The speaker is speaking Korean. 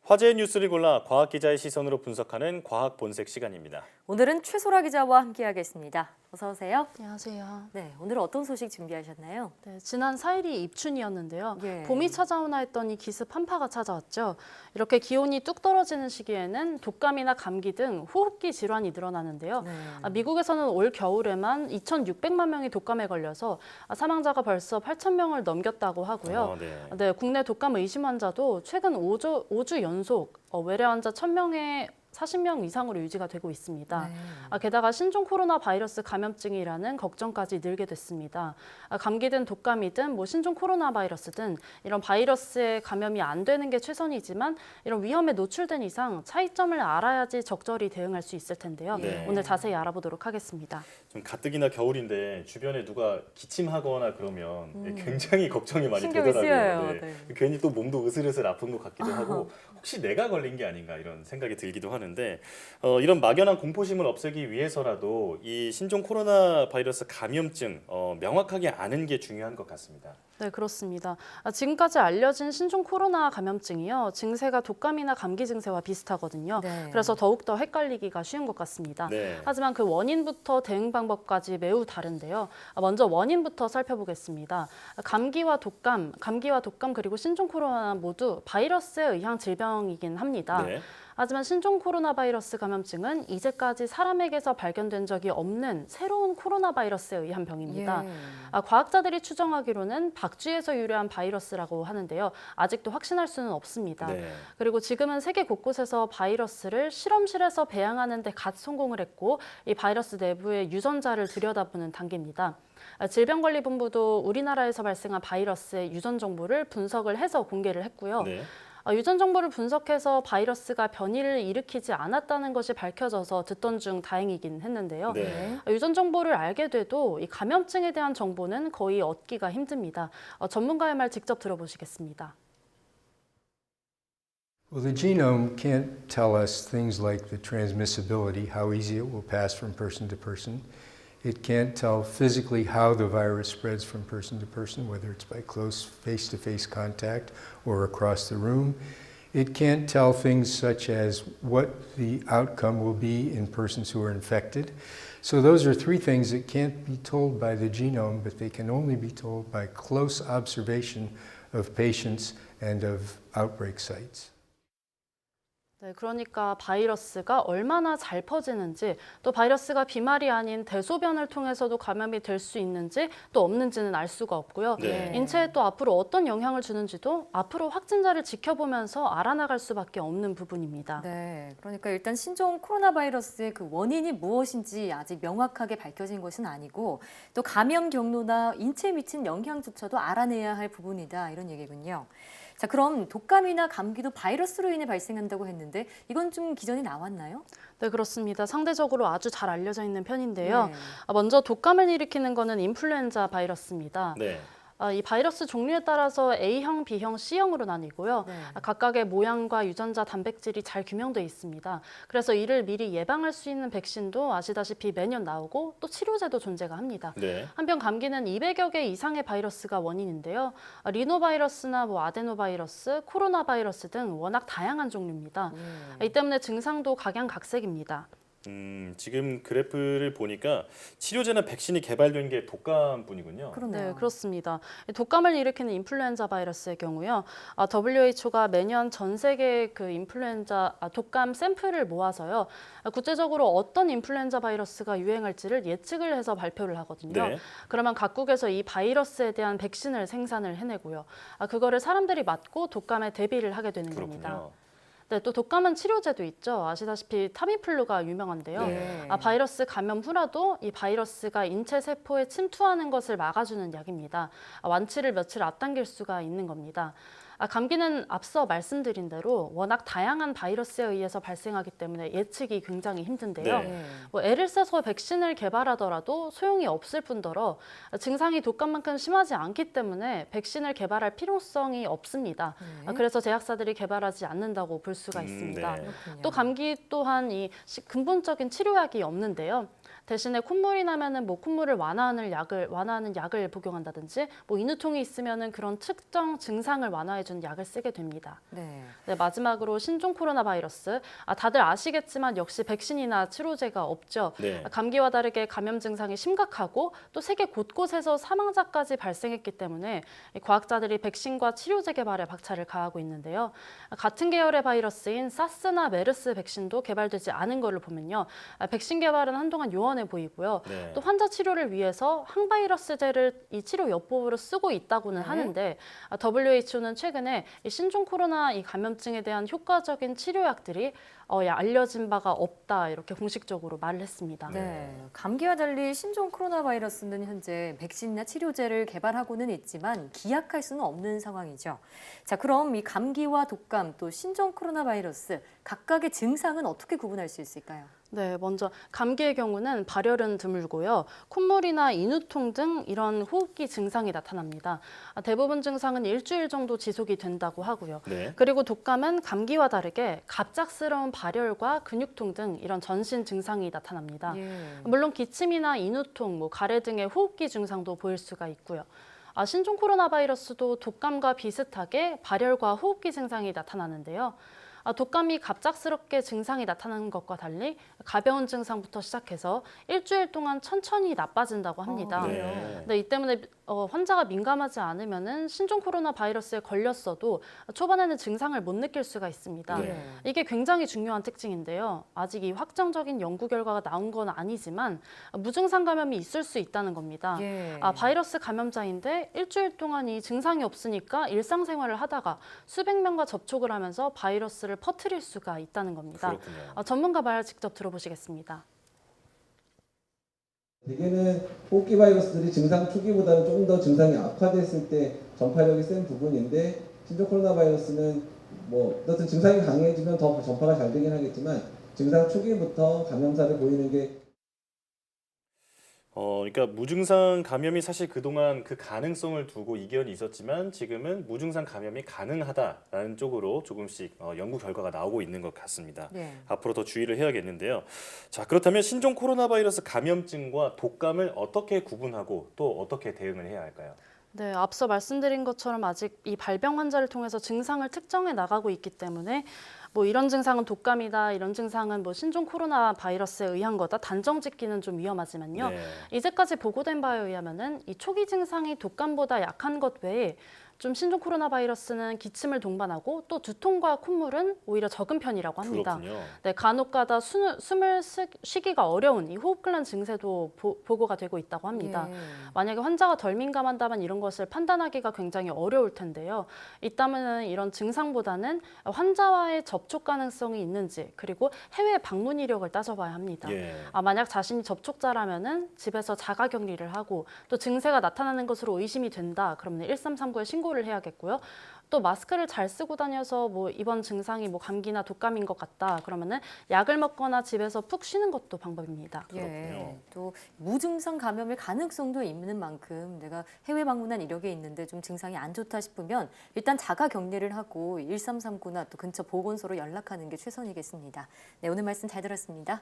화제의 뉴스를 골라 과학 기자의 시선으로 분석하는 과학 본색 시간입니다. 오늘은 최소라 기자와 함께하겠습니다. 어서 오세요. 안녕하세요. 네, 오늘 어떤 소식 준비하셨나요? 네, 지난 4일이 입춘이었는데요. 예. 봄이 찾아오나 했더니 기습 한파가 찾아왔죠. 이렇게 기온이 뚝 떨어지는 시기에는 독감이나 감기 등 호흡기 질환이 늘어나는데요. 네. 미국에서는 올 겨울에만 2,600만 명이 독감에 걸려서 사망자가 벌써 8,000명을 넘겼다고 하고요. 네, 국내 독감 의심 환자도 최근 5주 연속 외래 환자 1,000명의 40명 이상으로 유지가 되고 있습니다. 네. 게다가 신종 코로나 바이러스 감염증이라는 걱정까지 늘게 됐습니다. 감기든 독감이든 신종 코로나 바이러스든 이런 바이러스에 감염이 안 되는 게 최선이지만 이런 위험에 노출된 이상 차이점을 알아야지 적절히 대응할 수 있을 텐데요. 네. 오늘 자세히 알아보도록 하겠습니다. 좀 가뜩이나 겨울인데 주변에 누가 기침하거나 그러면 굉장히 걱정이 많이 신경이 되더라고요. 쓰여요. 네. 네. 괜히 또 몸도 으슬으슬 아픈 것 같기도 하고 혹시 내가 걸린 게 아닌가 이런 생각이 들기도 하는데 이런 막연한 공포심을 없애기 위해서라도 이 신종 코로나 바이러스 감염증 명확하게 아는 게 중요한 것 같습니다. 네, 그렇습니다. 지금까지 알려진 신종 코로나 감염증이요. 증세가 독감이나 감기 증세와 비슷하거든요. 네. 그래서 더욱더 헷갈리기가 쉬운 것 같습니다. 네. 하지만 그 원인부터 대응 방법까지 매우 다른데요. 먼저 원인부터 살펴보겠습니다. 감기와 독감 그리고 신종 코로나 모두 바이러스에 의한 질병이긴 합니다. 네. 하지만 신종 코로나 바이러스 감염증은 이제까지 사람에게서 발견된 적이 없는 새로운 코로나 바이러스에 의한 병입니다. 예. 과학자들이 추정하기로는 박쥐에서 유래한 바이러스라고 하는데요. 아직도 확신할 수는 없습니다. 네. 그리고 지금은 세계 곳곳에서 바이러스를 실험실에서 배양하는 데 갓 성공을 했고 이 바이러스 내부의 유전자를 들여다보는 단계입니다. 질병관리본부도 우리나라에서 발생한 바이러스의 유전 정보를 분석을 해서 공개를 했고요. 네. 유전 정보를 분석해서 바이러스가 변이를 일으키지 않았다는 것이 밝혀져서 듣던 중 다행이긴 했는데요. 네. 유전 정보를 알게 돼도 이 감염증에 대한 정보는 거의 얻기가 힘듭니다. 전문가의 말 직접 들어보시겠습니다. Well, the genome can't tell us things like the transmissibility, how easy it will pass from person to person. It can't tell physically how the virus spreads from person to person, whether it's by close face-to-face contact or across the room. It can't tell things such as what the outcome will be in persons who are infected. So those are three things that can't be told by the genome, but they can only be told by close observation of patients and of outbreak sites. 네, 그러니까 바이러스가 얼마나 잘 퍼지는지 또 바이러스가 비말이 아닌 대소변을 통해서도 감염이 될 수 있는지 또 없는지는 알 수가 없고요. 네. 인체에 또 앞으로 어떤 영향을 주는지도 앞으로 확진자를 지켜보면서 알아나갈 수밖에 없는 부분입니다. 네, 그러니까 일단 신종 코로나 바이러스의 그 원인이 무엇인지 아직 명확하게 밝혀진 것은 아니고 또 감염 경로나 인체에 미친 영향조차도 알아내야 할 부분이다 이런 얘기군요. 자, 그럼 독감이나 감기도 바이러스로 인해 발생한다고 했는데 이건 좀 기존에 나왔나요? 네, 그렇습니다. 상대적으로 아주 잘 알려져 있는 편인데요. 네. 먼저 독감을 일으키는 거는 인플루엔자 바이러스입니다. 네. 이 바이러스 종류에 따라서 A형, B형, C형으로 나뉘고요. 네. 각각의 모양과 유전자 단백질이 잘 규명돼 있습니다. 그래서 이를 미리 예방할 수 있는 백신도 아시다시피 매년 나오고 또 치료제도 존재가 합니다. 네. 한편 감기는 200여 개 이상의 바이러스가 원인인데요. 리노바이러스나 아데노바이러스, 코로나 바이러스 등 워낙 다양한 종류입니다. 이 때문에 증상도 각양각색입니다. 지금 그래프를 보니까 치료제나 백신이 개발된 게 독감뿐이군요. 그러네요. 네, 그렇습니다. 독감을 일으키는 인플루엔자 바이러스의 경우요. WHO가 매년 전 세계 그 인플루엔자 독감 샘플을 모아서요. 구체적으로 어떤 인플루엔자 바이러스가 유행할지를 예측을 해서 발표를 하거든요. 네. 그러면 각국에서 이 바이러스에 대한 백신을 생산을 해내고요. 그거를 사람들이 맞고 독감에 대비를 하게 되는 겁니다. 그렇군요. 네, 또 독감은 치료제도 있죠. 아시다시피 타미플루가 유명한데요. 네. 바이러스 감염 후라도 이 바이러스가 인체 세포에 침투하는 것을 막아주는 약입니다. 완치를 며칠 앞당길 수가 있는 겁니다. 감기는 앞서 말씀드린 대로 워낙 다양한 바이러스에 의해서 발생하기 때문에 예측이 굉장히 힘든데요. 네. 애를 써서 백신을 개발하더라도 소용이 없을 뿐더러 증상이 독감만큼 심하지 않기 때문에 백신을 개발할 필요성이 없습니다. 네. 그래서 제약사들이 개발하지 않는다고 볼 수가 있습니다. 네. 그렇군요. 또 감기 또한 이 근본적인 치료약이 없는데요. 대신에 콧물이 나면은 뭐 콧물을 완화하는 약을 복용한다든지 뭐 인후통이 있으면은 그런 특정 증상을 완화해 주는 약을 쓰게 됩니다. 네. 네, 마지막으로 신종 코로나 바이러스. 다들 아시겠지만 역시 백신이나 치료제가 없죠. 네. 감기와 다르게 감염 증상이 심각하고 또 세계 곳곳에서 사망자까지 발생했기 때문에 이 과학자들이 백신과 치료제 개발에 박차를 가하고 있는데요. 같은 계열의 바이러스인 사스나 메르스 백신도 개발되지 않은 걸로 보면요. 백신 개발은 한동안 요원해 보이고요. 네. 또 환자 치료를 위해서 항바이러스제를 이 치료 요법으로 쓰고 있다고는 네. 하는데 WHO는 최근에 이 신종 코로나 이 감염증에 대한 효과적인 치료약들이 알려진 바가 없다 이렇게 공식적으로 말을 했습니다. 네, 감기와 달리 신종 코로나 바이러스는 현재 백신이나 치료제를 개발하고는 있지만 기약할 수는 없는 상황이죠. 자, 그럼 이 감기와 독감 또 신종 코로나 바이러스 각각의 증상은 어떻게 구분할 수 있을까요? 네, 먼저 감기의 경우는 발열은 드물고요. 콧물이나 인후통 등 이런 호흡기 증상이 나타납니다. 대부분 증상은 일주일 정도 지속이 된다고 하고요. 네. 그리고 독감은 감기와 다르게 갑작스러운 발열과 근육통 등 이런 전신 증상이 나타납니다. 예. 물론 기침이나 인후통, 가래 등의 호흡기 증상도 보일 수가 있고요. 신종 코로나 바이러스도 독감과 비슷하게 발열과 호흡기 증상이 나타나는데요. 독감이 갑작스럽게 증상이 나타나는 것과 달리 가벼운 증상부터 시작해서 일주일 동안 천천히 나빠진다고 합니다. 네. 네, 이 때문에 환자가 민감하지 않으면은 신종 코로나 바이러스에 걸렸어도 초반에는 증상을 못 느낄 수가 있습니다. 네. 이게 굉장히 중요한 특징인데요. 아직 이 확정적인 연구 결과가 나온 건 아니지만 무증상 감염이 있을 수 있다는 겁니다. 예. 바이러스 감염자인데 일주일 동안 이 증상이 없으니까 일상생활을 하다가 수백 명과 접촉을 하면서 바이러스를 퍼뜨릴 수가 있다는 겁니다. 그렇군요. 전문가 말 직접 들어보시겠습니다. 대개는 호흡기 바이러스들이 증상 초기보다는 조금 더 증상이 악화됐을 때 전파력이 센 부분인데 신종 코로나 바이러스는 어떤 증상이 강해지면 더 전파가 잘 되긴 하겠지만 증상 초기부터 감염사를 보이는 게 그러니까 무증상 감염이 사실 그동안 그 가능성을 두고 이견이 있었지만 지금은 무증상 감염이 가능하다라는 쪽으로 조금씩 연구 결과가 나오고 있는 것 같습니다. 네. 앞으로 더 주의를 해야겠는데요. 자, 그렇다면 신종 코로나 바이러스 감염증과 독감을 어떻게 구분하고 또 어떻게 대응을 해야 할까요? 네, 앞서 말씀드린 것처럼 아직 이 발병 환자를 통해서 증상을 특정해 나가고 있기 때문에 이런 증상은 독감이다, 이런 증상은 신종 코로나 바이러스에 의한 거다 단정 짓기는 좀 위험하지만요. 네. 이제까지 보고된 바에 의하면은 이 초기 증상이 독감보다 약한 것 외에 좀 신종 코로나 바이러스는 기침을 동반하고 또 두통과 콧물은 오히려 적은 편이라고 합니다. 그렇군요. 네, 간혹가다 숨을 쉬기가 어려운 이 호흡곤란 증세도 보고가 되고 있다고 합니다. 예. 만약에 환자가 덜 민감한다면 이런 것을 판단하기가 굉장히 어려울 텐데요. 있다면은 이런 증상보다는 환자와의 접촉 가능성이 있는지 그리고 해외 방문 이력을 따져봐야 합니다. 예. 만약 자신이 접촉자라면은 집에서 자가 격리를 하고 또 증세가 나타나는 것으로 의심이 된다. 그러면 1339에 신고를 해야겠고요. 또 마스크를 잘 쓰고 다녀서 이번 증상이 감기나 독감인 것 같다. 그러면은 약을 먹거나 집에서 푹 쉬는 것도 방법입니다. 예. 그렇군요. 또 무증상 감염일 가능성도 있는 만큼 내가 해외 방문한 이력이 있는데 좀 증상이 안 좋다 싶으면 일단 자가 격리를 하고 1339나 또 근처 보건소로 연락하는 게 최선이겠습니다. 네, 오늘 말씀 잘 들었습니다.